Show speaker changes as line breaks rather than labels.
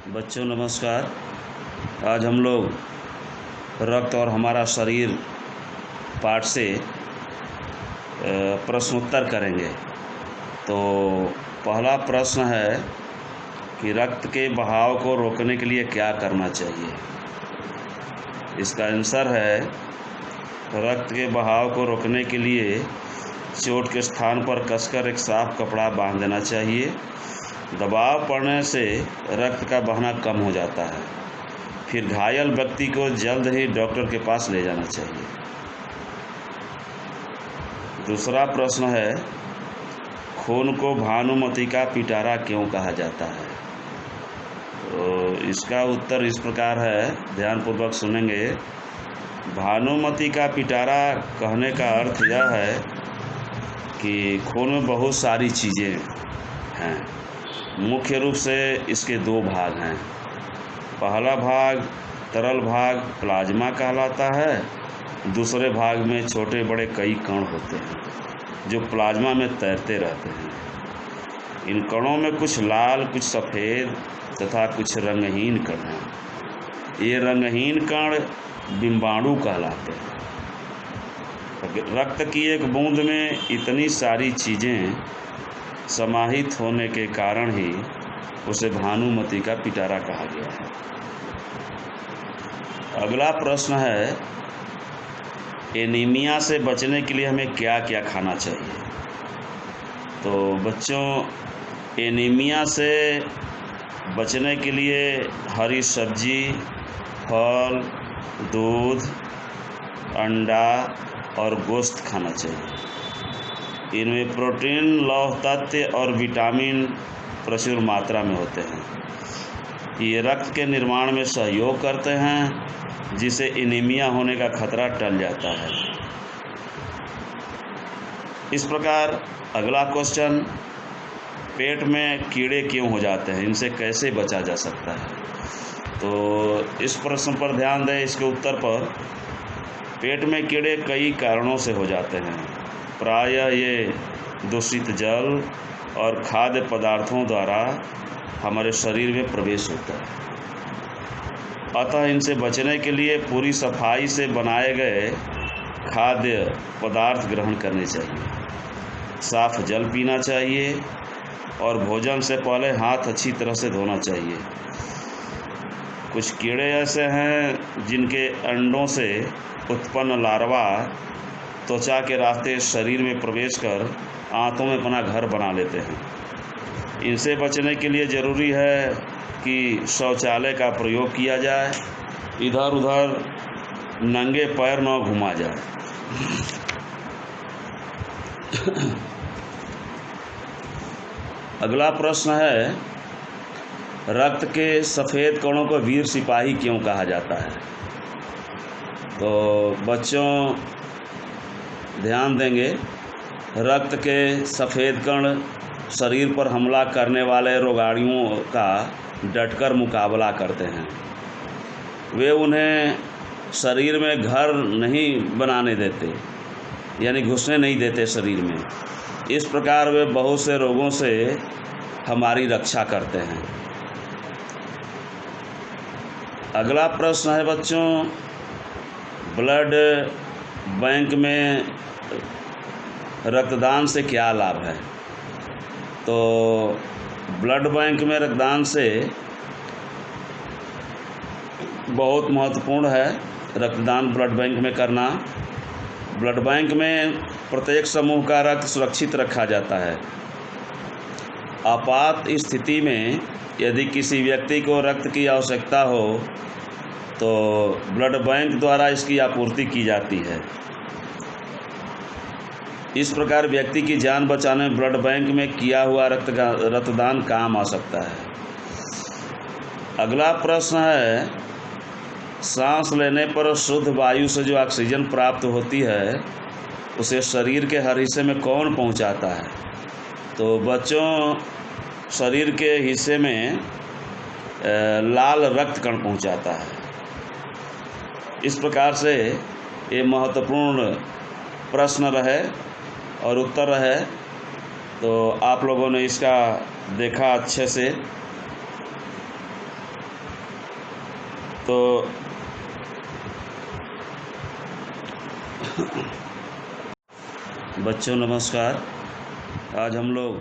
बच्चों नमस्कार। आज हम लोग रक्त और हमारा शरीर पाठ से प्रश्नोत्तर करेंगे। तो पहला प्रश्न है कि रक्त के बहाव को रोकने के लिए क्या करना चाहिए। इसका आंसर है रक्त के बहाव को रोकने के लिए चोट के स्थान पर कसकर एक साफ कपड़ा बांध देना चाहिए। दबाव पड़ने से रक्त का बहना कम हो जाता है। फिर घायल व्यक्ति को जल्द ही डॉक्टर के पास ले जाना चाहिए। दूसरा प्रश्न है, खून को भानुमति का पिटारा क्यों कहा जाता है। तो इसका उत्तर इस प्रकार है, ध्यानपूर्वक सुनेंगे। भानुमति का पिटारा कहने का अर्थ यह है कि खून में बहुत सारी चीज़ें हैं। मुख्य रूप से इसके दो भाग हैं। पहला भाग तरल भाग प्लाज्मा कहलाता है। दूसरे भाग में छोटे बड़े कई कण होते हैं जो प्लाज्मा में तैरते रहते हैं। इन कणों में कुछ लाल, कुछ सफ़ेद तथा कुछ रंगहीन कण हैं। ये रंगहीन कण बिंबाणु कहलाते हैं। रक्त की एक बूंद में इतनी सारी चीज़ें समाहित होने के कारण ही उसे भानुमति का पिटारा कहा गया है। अगला प्रश्न है, एनीमिया से बचने के लिए हमें क्या क्या खाना चाहिए। तो बच्चों, एनीमिया से बचने के लिए हरी सब्जी, फल, दूध, अंडा और गोश्त खाना चाहिए। इनमें प्रोटीन, लौह तत्व और विटामिन प्रचुर मात्रा में होते हैं। ये रक्त के निर्माण में सहयोग करते हैं, जिससे एनीमिया होने का खतरा टल जाता है। इस प्रकार अगला क्वेश्चन, पेट में कीड़े क्यों हो जाते हैं, इनसे कैसे बचा जा सकता है। तो इस प्रश्न पर ध्यान दें। इसके उत्तर पर, पेट में कीड़े कई कारणों से हो जाते हैं। प्रायः ये दूषित जल और खाद्य पदार्थों द्वारा हमारे शरीर में प्रवेश होता है। अतः इनसे बचने के लिए पूरी सफाई से बनाए गए खाद्य पदार्थ ग्रहण करने चाहिए, साफ जल पीना चाहिए और भोजन से पहले हाथ अच्छी तरह से धोना चाहिए। कुछ कीड़े ऐसे हैं जिनके अंडों से उत्पन्न लार्वा त्वचा के रास्ते शरीर में प्रवेश कर आंतों में अपना घर बना लेते हैं। इनसे बचने के लिए ज़रूरी है कि शौचालय का प्रयोग किया जाए, इधर उधर नंगे पैर न घुमा जाए। अगला प्रश्न है, रक्त के सफ़ेद कणों को वीर सिपाही क्यों कहा जाता है। तो बच्चों ध्यान देंगे, रक्त के सफ़ेद कण शरीर पर हमला करने वाले रोगाणुओं का डटकर मुकाबला करते हैं। वे उन्हें शरीर में घर नहीं बनाने देते, यानी घुसने नहीं देते शरीर में। इस प्रकार वे बहुत से रोगों से हमारी रक्षा करते हैं। अगला प्रश्न है बच्चों, ब्लड बैंक में रक्तदान से क्या लाभ है। तो ब्लड बैंक में रक्तदान से बहुत महत्वपूर्ण है रक्तदान ब्लड बैंक में करना। ब्लड बैंक में प्रत्येक समूह का रक्त सुरक्षित रखा जाता है। आपात स्थिति में यदि किसी व्यक्ति को रक्त की आवश्यकता हो तो ब्लड बैंक द्वारा इसकी आपूर्ति की जाती है। इस प्रकार व्यक्ति की जान बचाने में ब्लड बैंक में किया हुआ रक्तदान काम आ सकता है। अगला प्रश्न है, सांस लेने पर शुद्ध वायु से जो ऑक्सीजन प्राप्त होती है उसे शरीर के हर हिस्से में कौन पहुंचाता है। तो बच्चों, शरीर के हिस्से में लाल रक्त कण पहुंचाता है। इस प्रकार से ये महत्वपूर्ण प्रश्न रहे और उत्तर रहे। तो आप लोगों ने इसका देखा अच्छे से। तो बच्चों नमस्कार। आज हम लोग